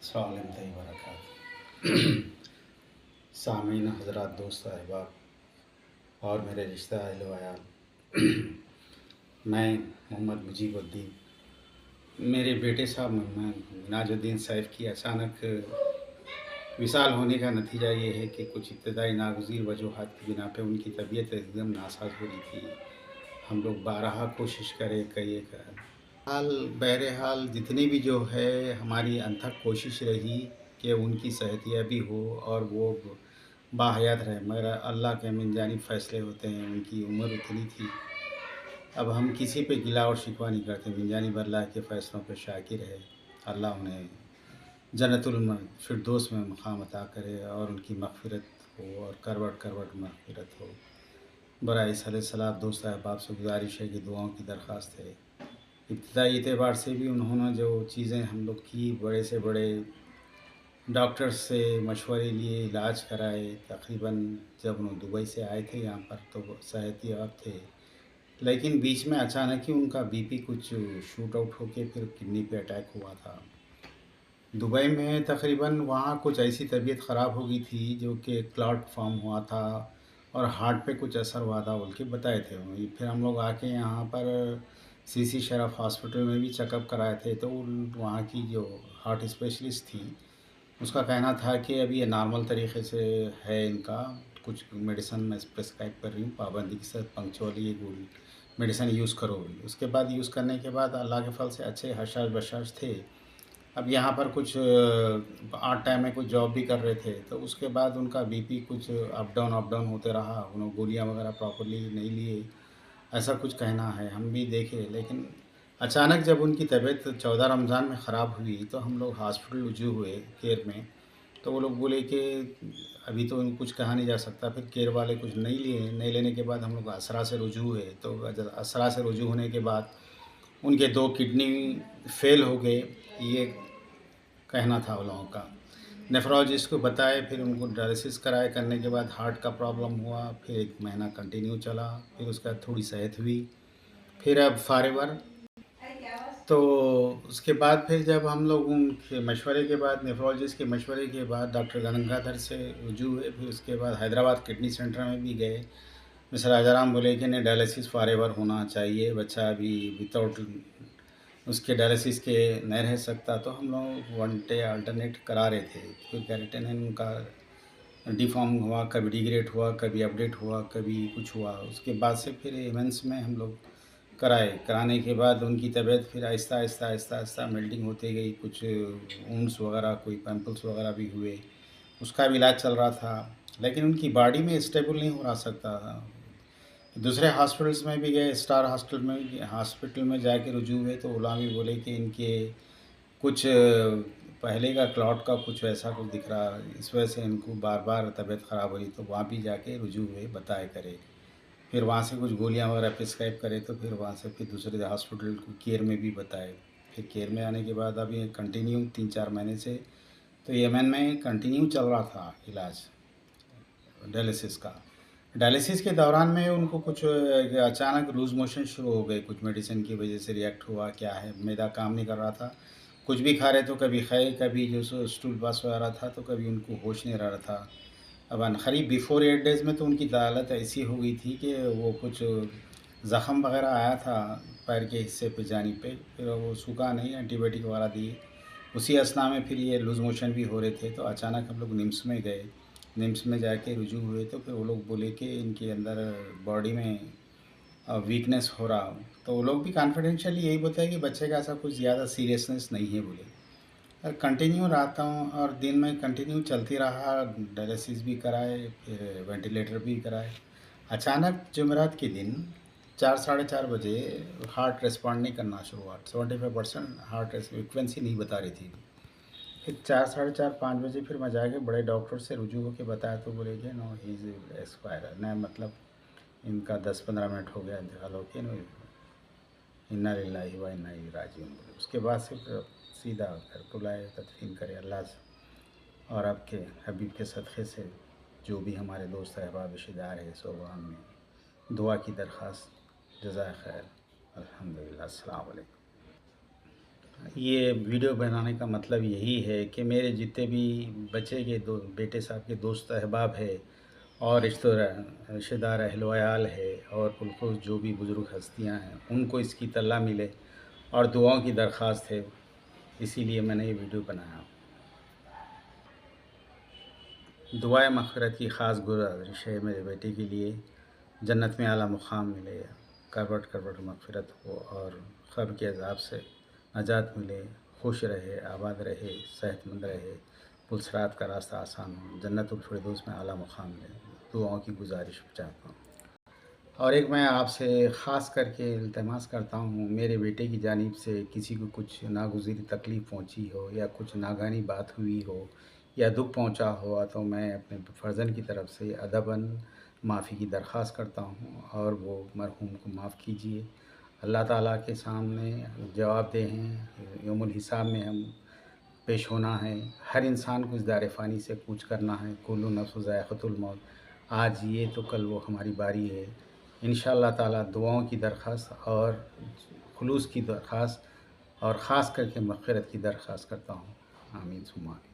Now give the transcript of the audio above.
सालिम तई बरकत सामीन हज़रात दोस्त अहबाब और मेरे रिश्ता अहल वयाल मैं मोहम्मद मुजीबुद्दीन मेरे बेटे साहब मिनाजुद्दीन सैफ़ की अचानक विसाल होने का नतीजा ये है कि कुछ इब्तदाई नागज़ीर वजूहात की बिना पे उनकी तबीयत एकदम नासाज हो रही थी। हम लोग बारहा कोशिश करे कई एक हाल बहरहाल जितनी भी जो है हमारी अनथक कोशिश रही कि उनकी सेहतयाबी हो और वो बाहयात रहे, मगर अल्लाह के मिन जानिब फ़ैसले होते हैं। उनकी उम्र उतनी थी। अब हम किसी पे गिला और शिकवा नहीं करते, मिन जानिब अल्लाह के फ़ैसलों पे शाकिर है। अल्लाह उन्हें जन्नतुल फिरदौस में मकाम अता करे और उनकी मग़फ़िरत हो और करवट करवट मग़फ़िरत हो। बराए सलात दोस्त अहबाब से गुज़ारिश है कि दुआओं की दरख्वास्त है। इब्तिदाई एतबार से भी उन्होंने जो चीज़ें हम लोग की, बड़े से बड़े डॉक्टर्स से मशवरे लिए, इलाज कराए। तकरीबन जब उन्होंने दुबई से आए थे यहाँ पर तो सेहतियाब थे, लेकिन बीच में अचानक ही उनका बीपी कुछ शूट आउट होके फिर किडनी पे अटैक हुआ था। दुबई में तकरीबन वहाँ कुछ ऐसी तबीयत ख़राब हो गई थी जो कि क्लॉट फॉर्म हुआ था और हार्ट पे कुछ असर हुआ था बोल के बताए थे। वहीं फिर हम लोग आके यहाँ पर सीसी शरफ हॉस्पिटल में भी चेकअप कराए थे, तो वहाँ की जो हार्ट स्पेशलिस्ट थी उसका कहना था कि अभी ये नॉर्मल तरीके से है इनका, कुछ मेडिसिन मैं प्रिस्क्राइब कर रही हूँ, पाबंदी के साथ पंक्चुअली ये गोली मेडिसिन यूज़ करो। उसके बाद यूज़ करने के बाद अल्लाह के फल से अच्छे हशाश बशाश थे। अब यहाँ पर कुछ पार्ट टाइम में कुछ जॉब भी कर रहे थे, तो उसके बाद उनका बीपी कुछ अप डाउन होते रहा। उन्होंने गोलियाँ वगैरह प्रॉपर्ली नहीं लिए, ऐसा कुछ कहना है। हम भी देखे, लेकिन अचानक जब उनकी तबीयत 14 रमज़ान में ख़राब हुई तो हम लोग हॉस्पिटल रुजू हुए केयर में। तो वो लोग बोले कि अभी तो कुछ कहा नहीं जा सकता। फिर केयर वाले कुछ नहीं लिए, नहीं लेने के बाद हम लोग असरा से रुजू हुए। तो असरा से रुजू होने के बाद उनके 2 किडनी फेल हो गए, ये कहना था उन लोगों का। नेफ्रोलॉजिस्ट को बताए, फिर उनको डायलिसिस कराए, करने के बाद हार्ट का प्रॉब्लम हुआ, फिर 1 महीना कंटिन्यू चला, फिर उसके बाद थोड़ी सेहत हुई, फिर अब फारेवर। तो उसके बाद फिर जब हम लोग उनके मशवरे के बाद, नेफ्रोलॉजिस्ट के मशवरे के बाद डॉक्टर गंगाधर से रुजू हुए, फिर उसके बाद हैदराबाद किडनी सेंटर में भी गए। मिस्टर राजाराम बोले कि नहीं, डायलिसिस फॉरएवर होना चाहिए, बच्चा अभी विदाउट उसके डायलिसिस के नहीं रह सकता। तो हम लोग वन डे अल्टरनेट करा रहे थे। फिर कैरेटिनिन उनका डिफ़ॉर्म हुआ, कभी डिग्रेड हुआ, कभी अपडेट हुआ, कभी कुछ हुआ। उसके बाद से फिर एम्स में हम लोग कराए। कराने के बाद उनकी तबीयत फिर आहिस्ता आहिस्ता आहिस्ता आहिस्ता मेल्टिंग होती गई। कुछ वुंड्स वगैरह, कोई पिंपल्स वगैरह भी हुए, उसका भी इलाज चल रहा था, लेकिन उनकी बॉडी में स्टेबल नहीं हो रहा सकता था। दूसरे हॉस्पिटल्स में भी गए, स्टार हॉस्पिटल में जाके रुजू हुए, तो वहाँ भी बोले कि इनके कुछ पहले का क्लॉट का कुछ वैसा कुछ दिख रहा, इस वजह से इनको बार बार तबीयत ख़राब हो रही। तो वहाँ भी जाके रुजू हुए, बताए करे। फिर वहाँ से कुछ गोलियाँ वगैरह प्रिस्क्राइब करे, तो फिर वहाँ से फिर दूसरे हॉस्पिटल को केयर में भी बताए। फिर केयर में आने के बाद अभी कंटिन्यू 3-4 महीने से तो यमन में कंटिन्यू चल रहा था इलाज डायलिसिस का। डायलिसिस के दौरान में उनको कुछ अचानक लूज़ मोशन शुरू हो गए, कुछ मेडिसिन की वजह से रिएक्ट हुआ, क्या है, मैदा काम नहीं कर रहा था। कुछ भी खा रहे तो कभी खाए, कभी जो सो स्टूल पास हो रहा था, तो कभी उनको होश नहीं रह रहा था। अब करीब बिफ़ोर 8 डेज़ में तो उनकी हालत ऐसी हो गई थी कि वो कुछ ज़ख़म वग़ैरह आया था पैर के हिस्से पे, जानिब पे, फिर वो सूखा नहीं, एंटीबायोटिक वग़ैरह दिए। उसी अस्थना में फिर ये लूज़ मोशन भी हो रहे थे, तो अचानक हम लोग निम्स में गए। निम्स में जाके रुजू हुए, तो फिर वो लोग बोले कि इनके अंदर बॉडी में वीकनेस हो रहा। तो वो लोग भी कॉन्फिडेंशियली यही बताए कि बच्चे का ऐसा कुछ ज़्यादा सीरियसनेस नहीं है बोले। और कंटिन्यू रहता हूँ और दिन में कंटिन्यू चलती रहा, डायलिसिस भी कराए, फिर वेंटिलेटर भी कराए। अचानक जुमेरात के दिन 4 साढ़े 4 बजे हार्ट रिस्पॉन्ड नहीं करना शुरू हुआ। 75% हार्ट फ्रीक्वेंसी नहीं बता रही थी। फिर 4 साढ़े 4 5 बजे फिर मैं जाके बड़े डॉक्टर से रुजू होकर बताया, तो बोले कि नो ही इज़ एक्सपायर, न मतलब इनका 10-15 मिनट हो गया इंतकाल होके, नो इन्ना लिल्लाहि व इन्ना इलैहि राजिऊन बोले। उसके बाद से फिर सीधा घर बुलाए, तदफीन करे अल्लाह से, और आपके हबीब के सदक़े से जो भी हमारे दोस्त अहबाब रिश्तेदार है सोबान में दुआ की दरख्वास्त। जज़ाए खैर। अल्हम्दुलिल्लाह। अस्सलाम वालेकुम। ये वीडियो बनाने का मतलब यही है कि मेरे जितने भी बच्चे के दो बेटे साहब के दोस्त अहबाब है और रिश्तेदार अहल व अयाल है और बिल्कुल जो भी बुज़ुर्ग हस्तियाँ हैं उनको इसकी तल्ला मिले और दुआओं की दरख्वास्त है, इसीलिए मैंने ये वीडियो बनाया। दुआए मग़फ़िरत की ख़ास गुज़ारिश है मेरे बेटे के लिए, जन्नत में आला मुक़ाम मिले, करवट करवट मग़फ़िरत हो और क़ब्र के अज़ाब से नजात मिले, खुश रहे, आबाद रहे, सेहतमंद रहे, पुलसरात का रास्ता आसान हो, जन्नतुल फ़िरदौस में आला मुक़ाम मिले। दुआओं की गुज़ारिश चाहता हूँ। और एक मैं आपसे ख़ास करके इल्तिमास करता हूँ, मेरे बेटे की जानिब से किसी को कुछ नागुज़ीर तकलीफ़ पहुँची हो या कुछ नागहानी बात हुई हो या दुःख पहुँचा हो, तो मैं अपने फ़र्ज़ंद की तरफ से अदबन माफ़ी की दरख्वास्त करता हूँ और वो मरहूम को माफ़ कीजिए। अल्लाह ताला के सामने जवाबदेह हैं, यौमुल हिसाब में हम पेश होना है। हर इंसान को इस दार फ़ानी से कूच करना है। कुल्लु नफ्स ज़ाइक़तुल मौत। आज ये तो कल वो हमारी बारी है। इंशाअल्लाह ताला दुआओं की दरख्वास्त और खुलूस की दरख्वास्त और ख़ास करके मग़फ़िरत की दरख्वास्त करता हूँ। आमीन सुम्मा आमीन।